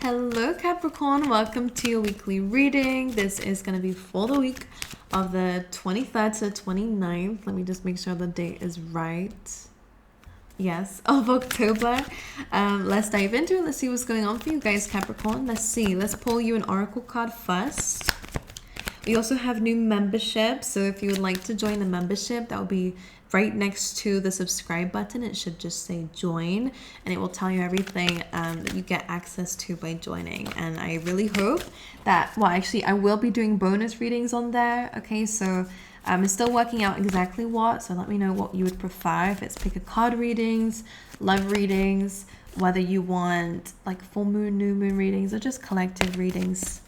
Hello Capricorn, welcome to your weekly reading. This is going to be for the week of the 23rd to 29th. Let me just make sure the date is right. Yes, of October. Let's dive into it. Let's see what's going on for you guys, Capricorn. Let's pull you an oracle card first. We also have new membership, so if you would like to join the membership, that will be right next to the subscribe button. It should just say join, and it will tell you everything that you get access to by joining. And I really hope that, well, actually I will be doing bonus readings on there. Okay, so I'm still working out exactly what, so let me know what you would prefer. If it's pick a card readings, love readings, whether you want like full moon, new moon readings, or just collective readings.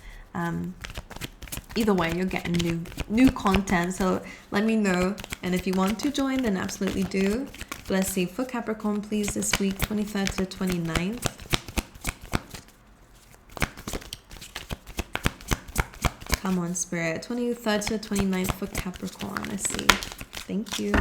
Either way, you're getting new content, so let me know. And if you want to join, then absolutely do. But let's see, for Capricorn, please, this week, 23rd to the 29th. Come on, Spirit. 23rd to the 29th for Capricorn. Let's see. Thank you.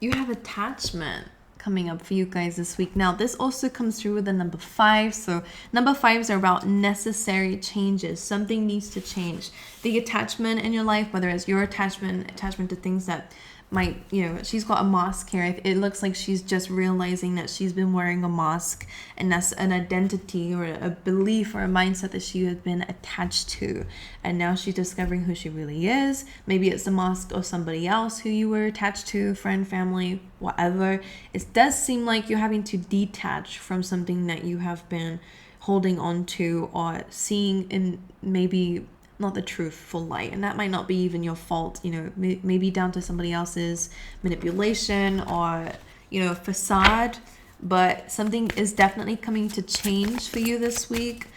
You have attachment coming up for you guys this week. Now, this also comes through with the number 5. So number 5s are about necessary changes. Something needs to change. The attachment in your life, whether it's your attachment to things that might, she's got a mask here. It looks like she's just realizing that she's been wearing a mask, and that's an identity or a belief or a mindset that she had been attached to, and now she's discovering who she really is. Maybe it's the mask of somebody else who you were attached to, friend, family, whatever. It does seem like you're having to detach from something that you have been holding on to or seeing in maybe not the truthful light, and that might not be even your fault, maybe down to somebody else's manipulation or facade, but something is definitely coming to change for you this week.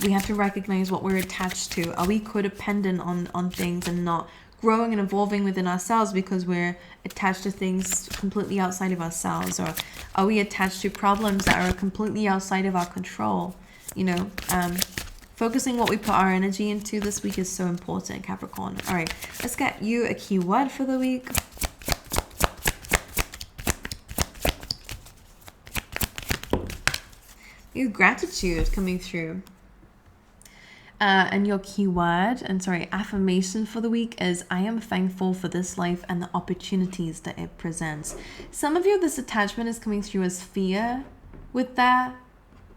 We have to recognize what we're attached to. Are we codependent on things and not growing and evolving within ourselves because we're attached to things completely outside of ourselves? Or are we attached to problems that are completely outside of our control? Focusing what we put our energy into this week is so important, Capricorn. All right, let's get you a keyword for the week. Your gratitude coming through. And your affirmation for the week is, I am thankful for this life and the opportunities that it presents. Some of you, this attachment is coming through as fear with that.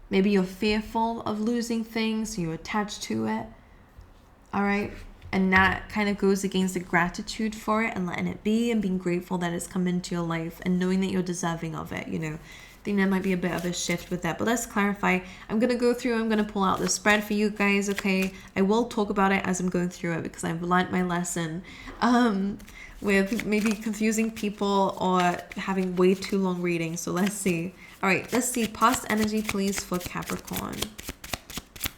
Maybe you're fearful of losing things, so you're attached to it. All right. And that kind of goes against the gratitude for it and letting it be and being grateful that it's come into your life and knowing that you're deserving of it. I think there might be a bit of a shift with that. But let's clarify. I'm going to pull out the spread for you guys, okay? I will talk about it as I'm going through it because I've learned my lesson with maybe confusing people or having way too long readings. So let's see. All right, let's see. Past energy, please, for Capricorn.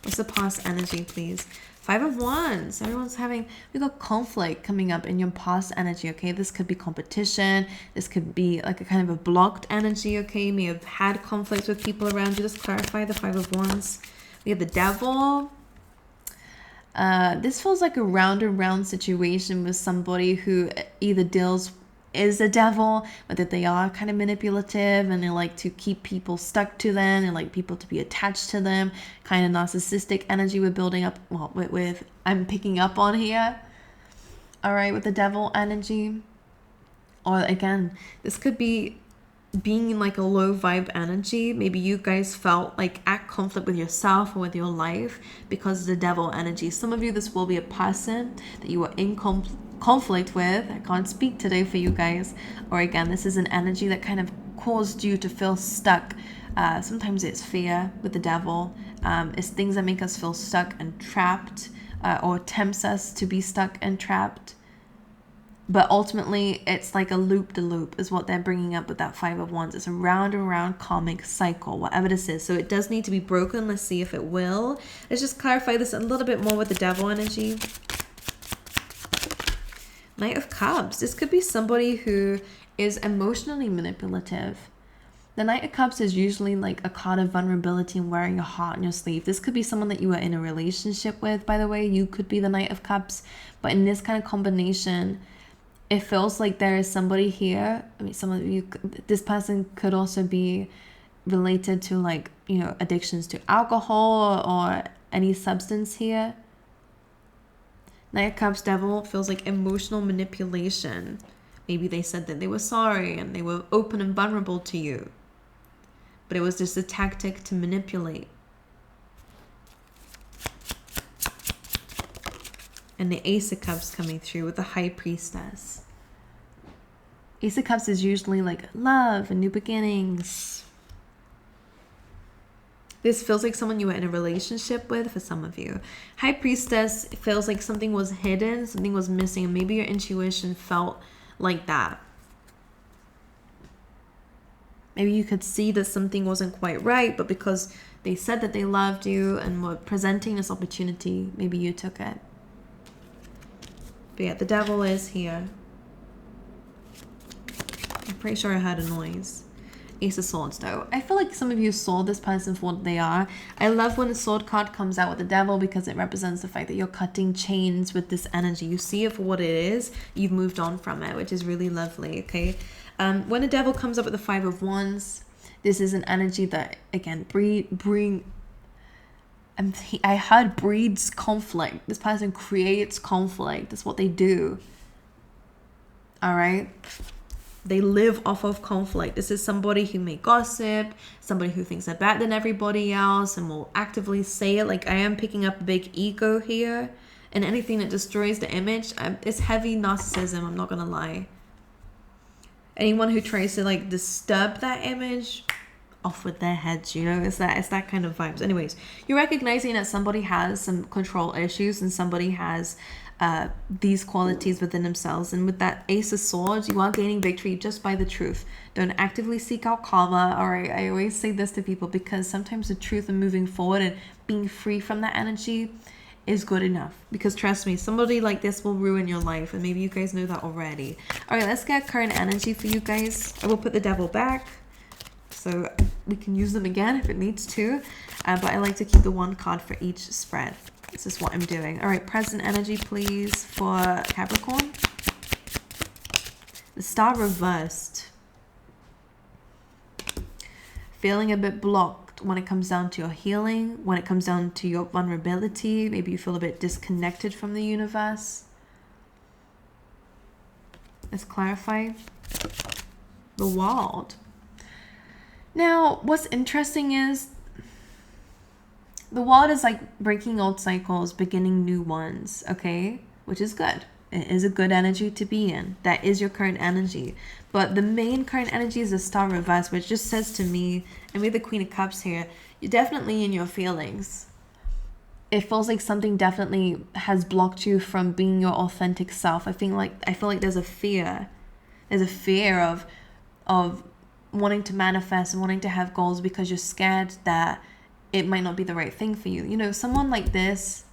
What's the past energy, please? 5 of Wands. We got conflict coming up in your past energy, okay? This could be competition. This could be like a kind of a blocked energy, okay? You may have had conflicts with people around you. Just clarify the 5 of Wands. We have the Devil. This feels like a round and round situation with somebody who either is a devil, but that they are kind of manipulative and they like to keep people stuck to them. They like people to be attached to them. Kind of narcissistic energy we're building up. Well, I'm picking up on here. All right, with the Devil energy. Or again, this could be being in like a low vibe energy. Maybe you guys felt like at conflict with yourself or with your life because of the Devil energy. Some of you, this will be a person that you were in conflict with. I can't speak today for you guys. Or again, this is an energy that kind of caused you to feel stuck. Sometimes it's fear with the Devil. It's things that make us feel stuck and trapped, or tempts us to be stuck and trapped. But ultimately, it's like a loop-de-loop is what they're bringing up with that 5 of Wands. It's a round and round karmic cycle, whatever this is. So it does need to be broken. Let's see if it will. Let's just clarify this a little bit more with the Devil energy. Knight of Cups. This could be somebody who is emotionally manipulative. The Knight of Cups is usually like a card of vulnerability and wearing your heart on your sleeve. This could be someone that you are in a relationship with, by the way. You could be the Knight of Cups. But in this kind of combination, it feels like there is somebody here. I mean, some of you, this person could also be related to like, you know, addictions to alcohol or any substance here. Knight of Cups Devil feels like emotional manipulation. Maybe they said that they were sorry and they were open and vulnerable to you, but it was just a tactic to manipulate. And the Ace of Cups coming through with the High Priestess. Ace of Cups is usually like love and new beginnings. This feels like someone you were in a relationship with for some of you. High Priestess feels like something was hidden, something was missing, and maybe your intuition felt like that. Maybe you could see that something wasn't quite right, but because they said that they loved you and were presenting this opportunity, maybe you took it. But yeah, the Devil is here. I'm pretty sure I heard a noise. Ace of Swords though. I feel like some of you saw this person for what they are. I love when the Sword card comes out with the Devil because it represents the fact that you're cutting chains with this energy. You see it for what it is. You've moved on from it, which is really lovely, okay? When the Devil comes up with the Five of Wands, this is an energy that, again, I heard breeds conflict. This person creates conflict. That's what they do. All right? They live off of conflict. This is somebody who may gossip, somebody who thinks they're better than everybody else and will actively say it. Like, I am picking up a big ego here. And anything that destroys the image, it's heavy narcissism, I'm not going to lie. Anyone who tries to, like, disturb that image, off with their heads, you know? It's that kind of vibes. Anyways, you're recognizing that somebody has some control issues and somebody has these qualities within themselves. And with that Ace of Swords, you are gaining victory just by the truth. Don't actively seek out karma. All right, I always say this to people because sometimes the truth and moving forward and being free from that energy is good enough. Because trust me, somebody like this will ruin your life, and maybe you guys know that already. All right, let's get current energy for you guys. I will put the Devil back so we can use them again if it needs to, but I like to keep the one card for each spread. This is what I'm doing. All right, present energy, please, for Capricorn. The Star reversed. Feeling a bit blocked when it comes down to your healing, when it comes down to your vulnerability. Maybe you feel a bit disconnected from the universe. Let's clarify. The World. Now, what's interesting is the World is like breaking old cycles, beginning new ones, okay? Which is good. It is a good energy to be in. That is your current energy. But the main current energy is the Star reverse, which just says to me, and with the Queen of Cups here, you're definitely in your feelings. It feels like something definitely has blocked you from being your authentic self. I feel like there's a fear. There's a fear of wanting to manifest and wanting to have goals because you're scared that it might not be the right thing for you. You know, someone like this,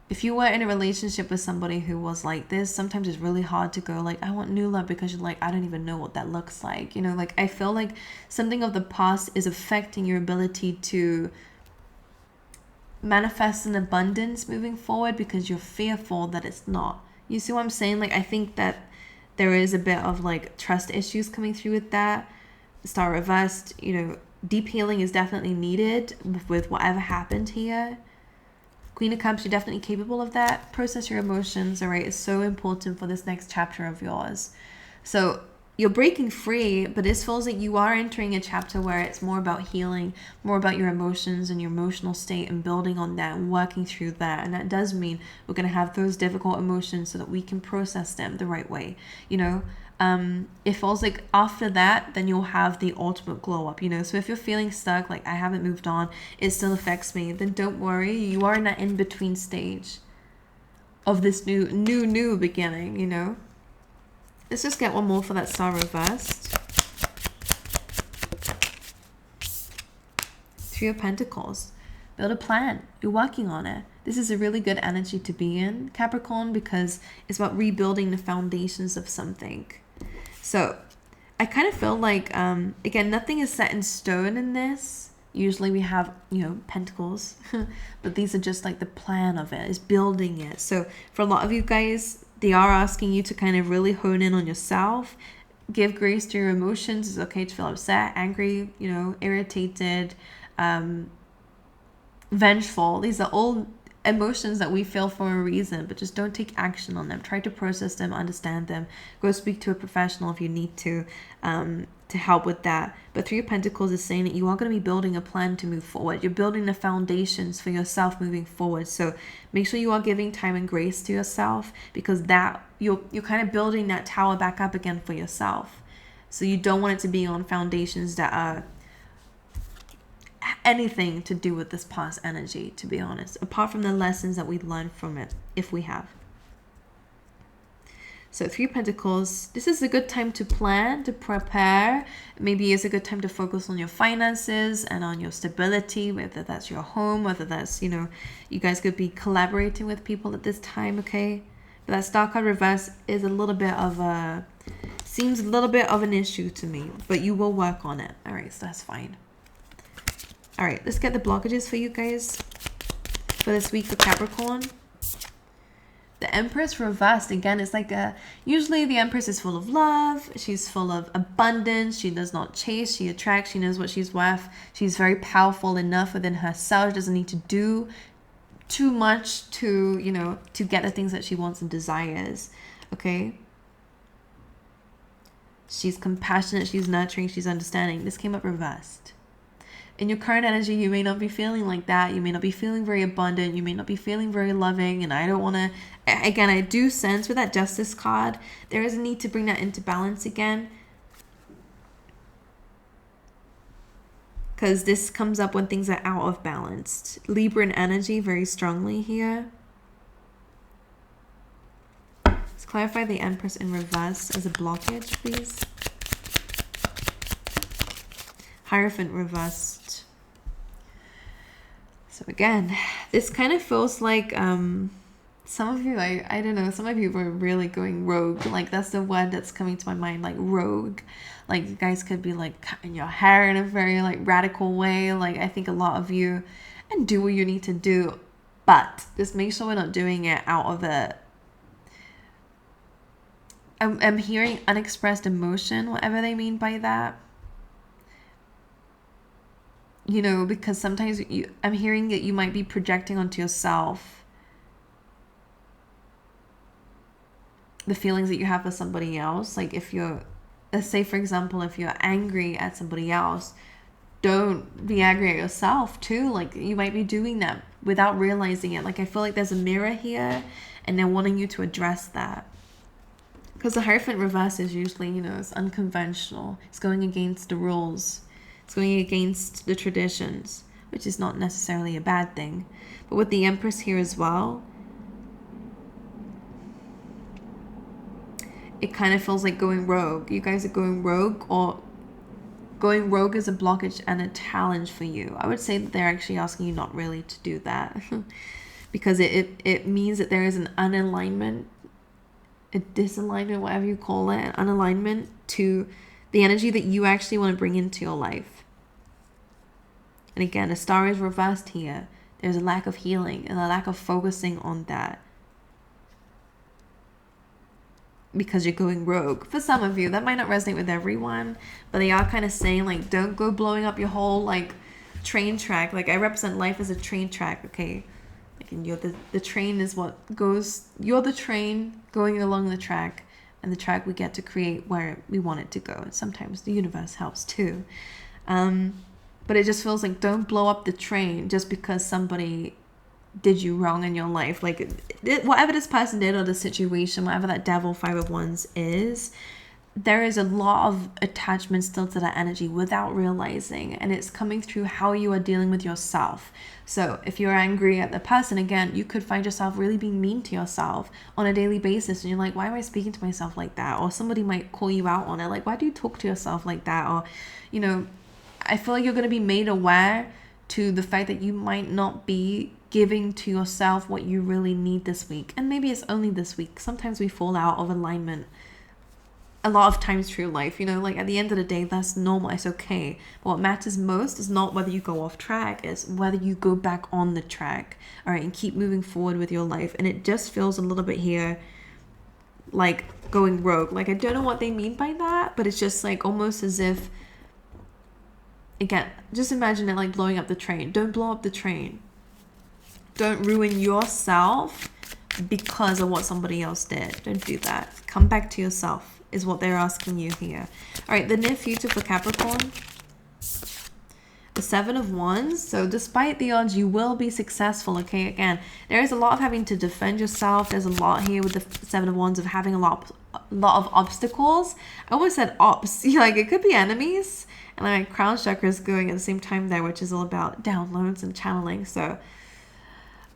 if you were in a relationship with somebody who was like this, sometimes it's really hard to go like, I want new love, because you're like, I don't even know what that looks like. You know, like I feel like something of the past is affecting your ability to manifest an abundance moving forward because you're fearful that it's not. You see what I'm saying? Like, I think that there is a bit of like trust issues coming through with that. Star reversed, you know, deep healing is definitely needed with whatever happened here. Queen of Cups, you're definitely capable of that. Process your emotions, all right? It's so important for this next chapter of yours. So you're breaking free, but this feels like you are entering a chapter where it's more about healing, more about your emotions and your emotional state and building on that and working through that. And that does mean we're going to have those difficult emotions so that we can process them the right way, you know? It feels like after that, then you'll have the ultimate glow up, you know? So if you're feeling stuck, like I haven't moved on, it still affects me, then don't worry. You are in that in-between stage of this new beginning, you know? Let's just get one more for that Star reversed. Three of Pentacles. Build a plan. You're working on it. This is a really good energy to be in, Capricorn, because it's about rebuilding the foundations of something. So I kind of feel like, again, nothing is set in stone in this. Usually we have, you know, pentacles, but these are just like the plan of it, is building it. So for a lot of you guys, they are asking you to kind of really hone in on yourself, give grace to your emotions. It's okay to feel upset, angry, you know, irritated, vengeful. These are all emotions that we feel for a reason, but just don't take action on them. Try to process them, understand them. Go speak to a professional if you need to help with that. But Three of Pentacles is saying that you are going to be building a plan to move forward. You're building the foundations for yourself moving forward. So make sure you are giving time and grace to yourself, because that you're kind of building that tower back up again for yourself. So you don't want it to be on foundations that are anything to do with this past energy, to be honest, apart from the lessons that we learned from it, if we have. So Three of Pentacles, this is a good time to plan, to prepare. Maybe it's a good time to focus on your finances and on your stability, whether that's your home, whether that's, you know, you guys could be collaborating with people at this time, okay? But that Star card reverse is a little bit of a, seems a little bit of an issue to me, but you will work on it. All right, so that's fine. All right, let's get the blockages for you guys for this week for Capricorn. The Empress reversed, again, it's like usually the Empress is full of love. She's full of abundance. She does not chase. She attracts. She knows what she's worth. She's very powerful enough within herself. She doesn't need to do too much to, you know, to get the things that she wants and desires. Okay. She's compassionate. She's nurturing. She's understanding. This came up reversed. In your current energy, you may not be feeling like that. You may not be feeling very abundant. You may not be feeling very loving. And I don't want to, again, I do sense with that Justice card, there is a need to bring that into balance again. Because this comes up when things are out of balance. Libran energy very strongly here. Let's clarify the Empress in reverse as a blockage, please. Hierophant reversed. So again, this kind of feels like some of you, I don't know, some of you were really going rogue. Like, that's the word that's coming to my mind, like rogue. Like, you guys could be like cutting your hair in a very like radical way. Like, I think a lot of you, and do what you need to do, but just make sure we're not doing it out of a, I'm hearing unexpressed emotion, whatever they mean by that. You know, because sometimes I'm hearing that you might be projecting onto yourself the feelings that you have for somebody else. Like, if you're, let's say for example, if you're angry at somebody else, don't be angry at yourself too. Like, you might be doing that without realizing it. Like, I feel like there's a mirror here and they're wanting you to address that. Because the Hierophant reverse is usually, you know, it's unconventional. It's going against the rules. It's going against the traditions, which is not necessarily a bad thing. But with the Empress here as well, it kind of feels like going rogue. You guys are going rogue, or going rogue is a blockage and a challenge for you. I would say that they're actually asking you not really to do that because it means that there is an unalignment, a disalignment, whatever you call it, an unalignment to the energy that you actually want to bring into your life. And again, the Star is reversed here. There's a lack of healing and a lack of focusing on that. Because you're going rogue. For some of you, that might not resonate with everyone, but they are kind of saying, like, don't go blowing up your whole, like, train track. Like, I represent life as a train track, okay? Like, and you're the train is what goes, you're the train going along the track, and the track we get to create where we want it to go. And sometimes the universe helps too. But it just feels like, don't blow up the train just because somebody did you wrong in your life. Like, whatever this person did, or the situation, whatever that Devil 5 of Wands is, there is a lot of attachment still to that energy without realizing, and it's coming through how you are dealing with yourself. So if you're angry at the person, again, you could find yourself really being mean to yourself on a daily basis, and you're like, why am I speaking to myself like that? Or somebody might call you out on it, like, why do you talk to yourself like that? Or, you know, I feel like you're going to be made aware to the fact that you might not be giving to yourself what you really need this week. And maybe it's only this week. Sometimes we fall out of alignment a lot of times through life, you know, like at the end of the day, that's normal, it's okay. But what matters most is not whether you go off track, it's whether you go back on the track, all right, and keep moving forward with your life. And it just feels a little bit here like going rogue. Like, I don't know what they mean by that, but it's just like almost as if, again, just imagine it like blowing up the train. Don't blow up the train. Don't ruin yourself because of what somebody else did. Don't do that. Come back to yourself is what they're asking you here. All right, the near future for Capricorn. The 7 of Wands. So despite the odds, you will be successful. Okay, again, there is a lot of having to defend yourself. There's a lot here with the 7 of Wands of having a lot of obstacles. I almost said ops. Like, it could be enemies. And like crown chakra is going at the same time there, which is all about downloads and channeling. So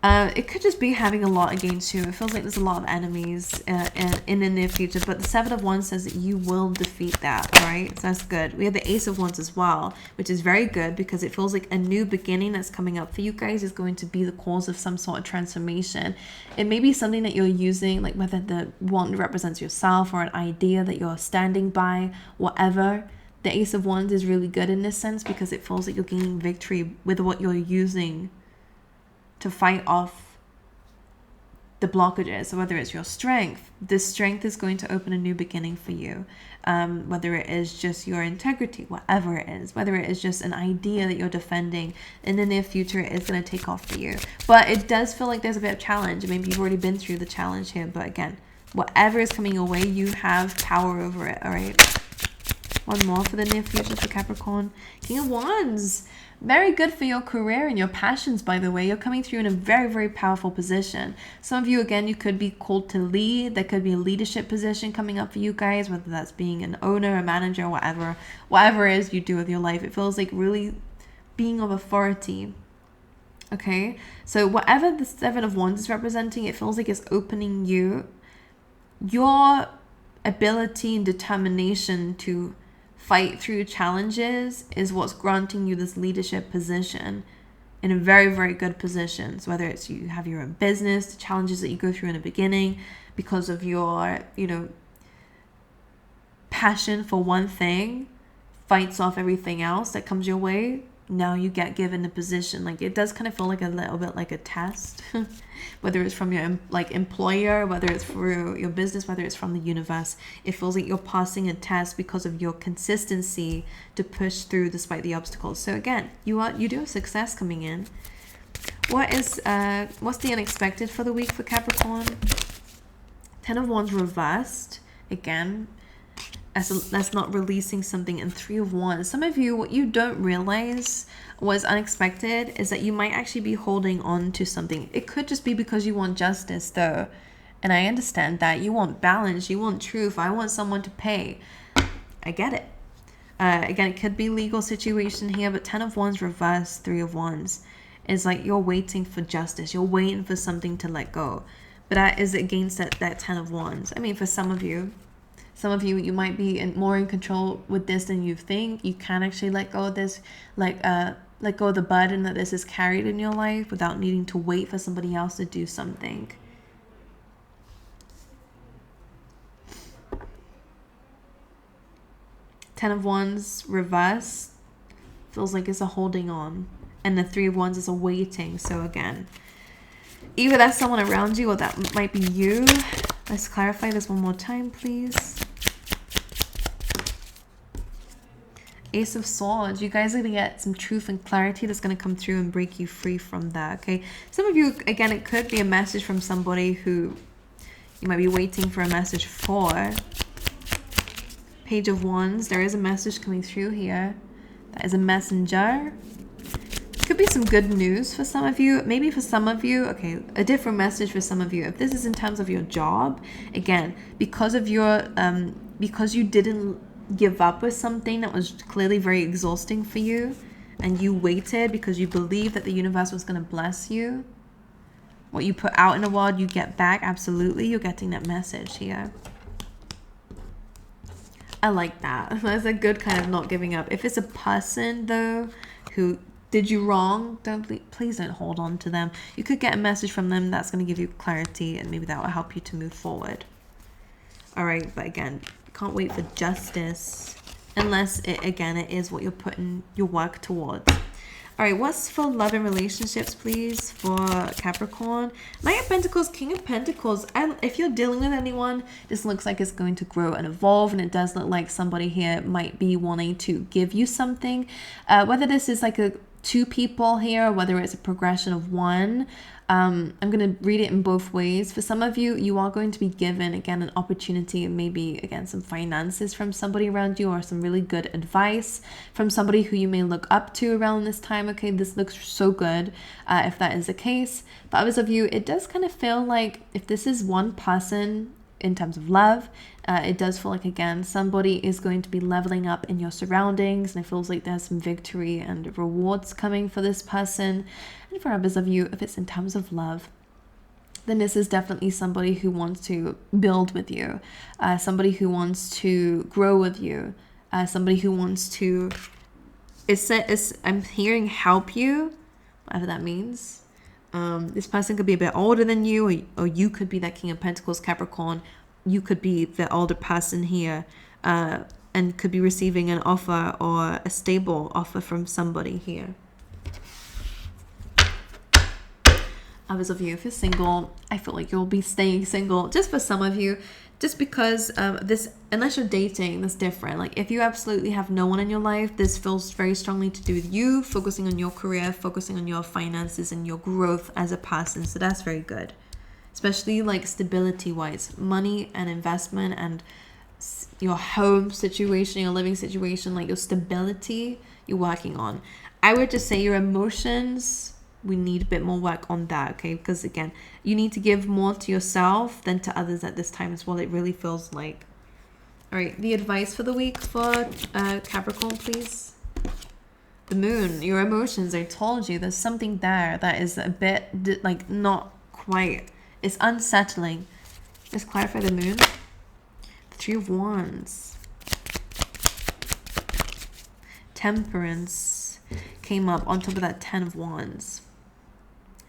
it could just be having a lot against you. It feels like there's a lot of enemies in the near future. But the 7 of Wands says that you will defeat that, right? So that's good. We have the Ace of Wands as well, which is very good because it feels like a new beginning that's coming up for you guys is going to be the cause of some sort of transformation. It may be something that you're using, like whether the wand represents yourself or an idea that you're standing by, whatever. The Ace of Wands is really good in this sense because it feels like you're gaining victory with what you're using to fight off the blockages. So whether it's your strength, this strength is going to open a new beginning for you. Whether it is just your integrity, whatever it is, whether it is just an idea that you're defending in the near future, it's going to take off for you. But it does feel like there's a bit of challenge. Maybe you've already been through the challenge here, but again, whatever is coming your way, you have power over it. All right. One more for the near future for Capricorn. King of Wands. Very good for your career and your passions, by the way. You're coming through in a very, very powerful position. Some of you, again, you could be called to lead. There could be a leadership position coming up for you guys, whether that's being an owner, a manager, whatever. Whatever it is you do with your life, it feels like really being of authority. Okay? So whatever the 7 of Wands is representing, it feels like it's opening you. Your ability and determination to fight through challenges is what's granting you this leadership position in a very, very good position. So whether it's you have your own business, the challenges that you go through in the beginning because of your, passion for one thing fights off everything else that comes your way. Now you get given a position. Like, it does kind of feel like a little bit like a test, whether it's from your employer, whether it's for your business, whether it's from the universe. It feels like you're passing a test because of your consistency to push through despite the obstacles. So again, you do have success coming in. What's the unexpected for the week for Capricorn? 10 of Wands reversed again. That's not releasing something. And 3 of Wands. Some of you, what you don't realize was unexpected is that you might actually be holding on to something. It could just be because you want justice though. And I understand that. You want balance. You want truth. I want someone to pay. I get it. Again, it could be legal situation here, but 10 of Wands reverse 3 of Wands. It's like you're waiting for justice. You're waiting for something to let go. But that is against that 10 of Wands. I mean, for some of you, you might be more in control with this than you think. You can actually let go of this, let go of the burden that this is carried in your life without needing to wait for somebody else to do something. Ten of Wands reverse feels like it's a holding on, and the 3 of Wands is a waiting. So again, either that's someone around you or that might be you. Let's clarify this one more time, please. Ace of Swords. You guys are going to get some truth and clarity that's going to come through and break you free from that, okay? Some of you, again, it could be a message from somebody who you might be waiting for a message for. Page of Wands. There is a message coming through here. That is a messenger. Could be some good news for some of you. Maybe for some of you, okay, a different message for some of you. If this is in terms of your job, again, because of your, because you didn't give up with something that was clearly very exhausting for you, and you waited because you believed that the universe was going to bless you. What you put out in the world, you get back. Absolutely, you're getting that message here. I like that. That's a good kind of not giving up. If it's a person though who did you wrong, please don't hold on to them. You could get a message from them that's going to give you clarity, and maybe that will help you to move forward. All right, but again, can't wait for justice unless it is what you're putting your work towards. All right, what's for love and relationships, please, for Capricorn? Knight of Pentacles, King of Pentacles. If you're dealing with anyone, this looks like it's going to grow and evolve, and it does look like somebody here might be wanting to give you something. Whether this is like two people here, or whether it's a progression of one. I'm going to read it in both ways. For some of you, you are going to be given, again, an opportunity, maybe, again, some finances from somebody around you, or some really good advice from somebody who you may look up to around this time. Okay, this looks so good if that is the case. For others of you, it does kind of feel like if this is one person in terms of love, it does feel like, again, somebody is going to be leveling up in your surroundings, and it feels like there's some victory and rewards coming for this person. And for others of you, if it's in terms of love, then this is definitely somebody who wants to build with you, somebody who wants to grow with you, somebody who wants to, I'm hearing help you, whatever that means. This person could be a bit older than you, or you could be that King of Pentacles, Capricorn. You could be the older person here, and could be receiving an offer or a stable offer from somebody here. Others of you, if you're single, I feel like you'll be staying single. Just for some of you, just because unless you're dating, that's different. Like if you absolutely have no one in your life, this feels very strongly to do with you focusing on your career, focusing on your finances and your growth as a person. So that's very good, especially like stability wise, money and investment and your home situation, your living situation, like your stability you're working on. I would just say your emotions, we need a bit more work on that, okay? Because again, you need to give more to yourself than to others at this time as well. It really feels like. All right, the advice for the week for Capricorn, please. The moon, your emotions. I told you there's something there that is a bit like not quite. It's unsettling. Let's clarify the moon. The Three of Wands. Temperance came up on top of that Ten of Wands.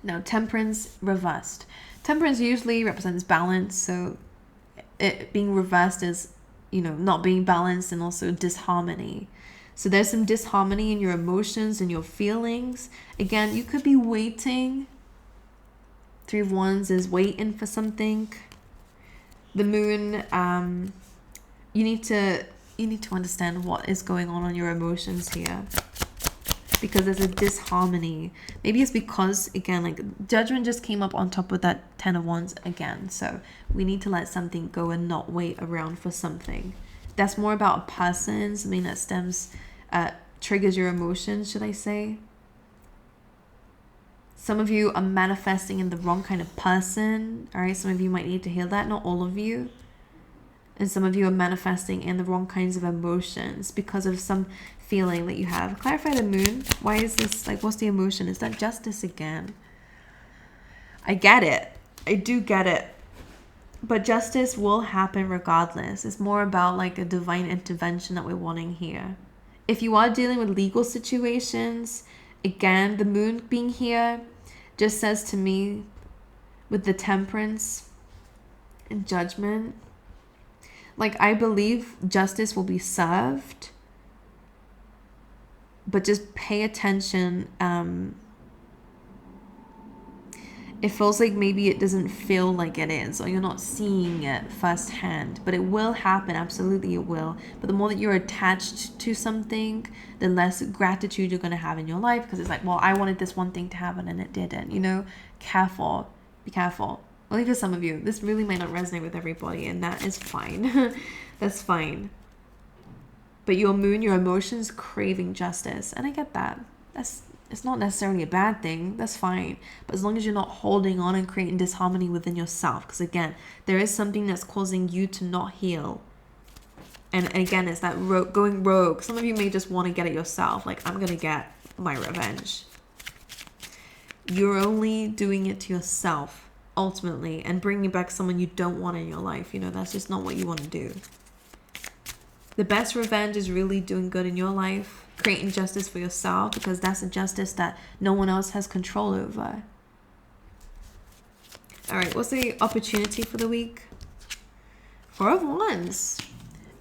Now, Temperance reversed. Temperance usually represents balance, so it being reversed is, not being balanced, and also disharmony. So there's some disharmony in your emotions and your feelings. Again, you could be waiting. Three of Wands is waiting for something. The moon, you need to understand what is going on your emotions here, because there's a disharmony. Maybe it's because, again, like Judgment just came up on top of that Ten of Wands again. So we need to let something go and not wait around for something. That's more about a person, something that triggers your emotions, should I say. Some of you are manifesting in the wrong kind of person. All right, some of you might need to hear that, not all of you. And some of you are manifesting in the wrong kinds of emotions because of some feeling that you have. Clarify the moon. Why is this, like, what's the emotion? Is that justice again? I get it. I do get it. But justice will happen regardless. It's more about like a divine intervention that we're wanting here. If you are dealing with legal situations, again, the moon being here just says to me, with the Temperance and Judgment, like, I believe justice will be served, but just pay attention. It feels like maybe it doesn't feel like it is, or you're not seeing it firsthand, but it will happen. Absolutely it will. But the more that you're attached to something, the less gratitude you're going to have in your life, because it's like, well, I wanted this one thing to happen and it didn't, Careful. Be careful. Only for some of you. This really might not resonate with everybody, and that is fine. That's fine. But your moon, your emotions craving justice, and I get that. It's not necessarily a bad thing. That's fine. But as long as you're not holding on and creating disharmony within yourself, because again, there is something that's causing you to not heal. And again, it's that going rogue. Some of you may just want to get it yourself. Like, I'm going to get my revenge. You're only doing it to yourself, ultimately, and bringing back someone you don't want in your life. That's just not what you want to do. The best revenge is really doing good in your life, creating justice for yourself, because that's a justice that no one else has control over. All right, what's the opportunity for the week? Four of Wands.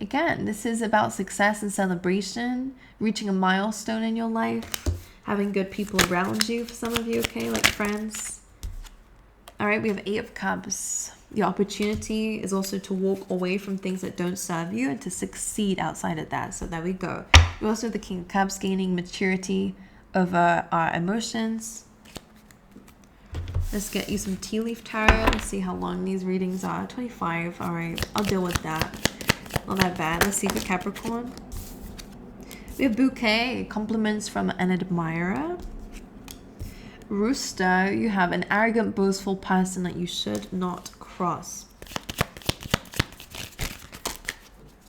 Again, this is about success and celebration, reaching a milestone in your life. having good people around you for some of you, okay, like friends. All right, we have 8 of Cups. The opportunity is also to walk away from things that don't serve you and to succeed outside of that. So there we go. We also have the King of Cups, gaining maturity over our emotions. Let's get you some tea leaf tarot. Let's see how long these readings are. 25. All right, I'll deal with that. Not that bad. Let's see for Capricorn. We have bouquet, compliments from an admirer. Rooster, you have an arrogant, boastful person that you should not cross.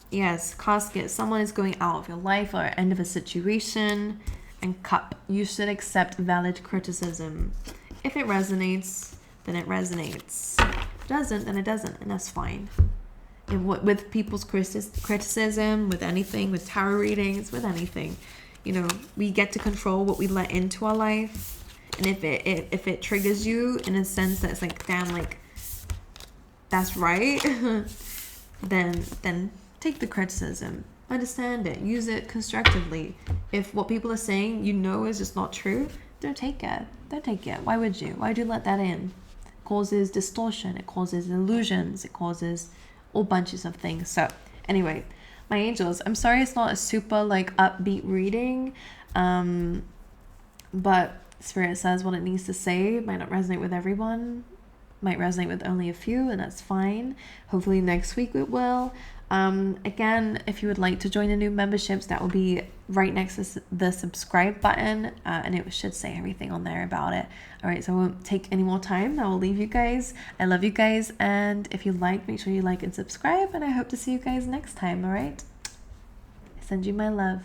Yes, casket, someone is going out of your life or end of a situation. And cup, you should accept valid criticism. If it resonates, then it resonates. If it doesn't, then it doesn't, and that's fine. With people's criticism, with anything, with tarot readings, with anything, you know, we get to control what we let into our life. And if it triggers you in a sense that's like, damn, like that's right, then take the criticism, understand it, use it constructively. If what people are saying you know is just not true, don't take it. Don't take it. Why would you? Why would you let that in? It causes distortion. It causes illusions. It causes all bunches of things. So anyway, my angels, I'm sorry it's not a super like upbeat reading, but Spirit says what it needs to say. It might not resonate with everyone, might resonate with only a few, and that's fine. Hopefully next week it will. Again, if you would like to join the new memberships, that will be right next to the subscribe button, and it should say everything on there about it. All right, so I won't take any more time. I will leave you guys. I love you guys, and if you like, make sure you like and subscribe, and I hope to see you guys next time. All right, I send you my love.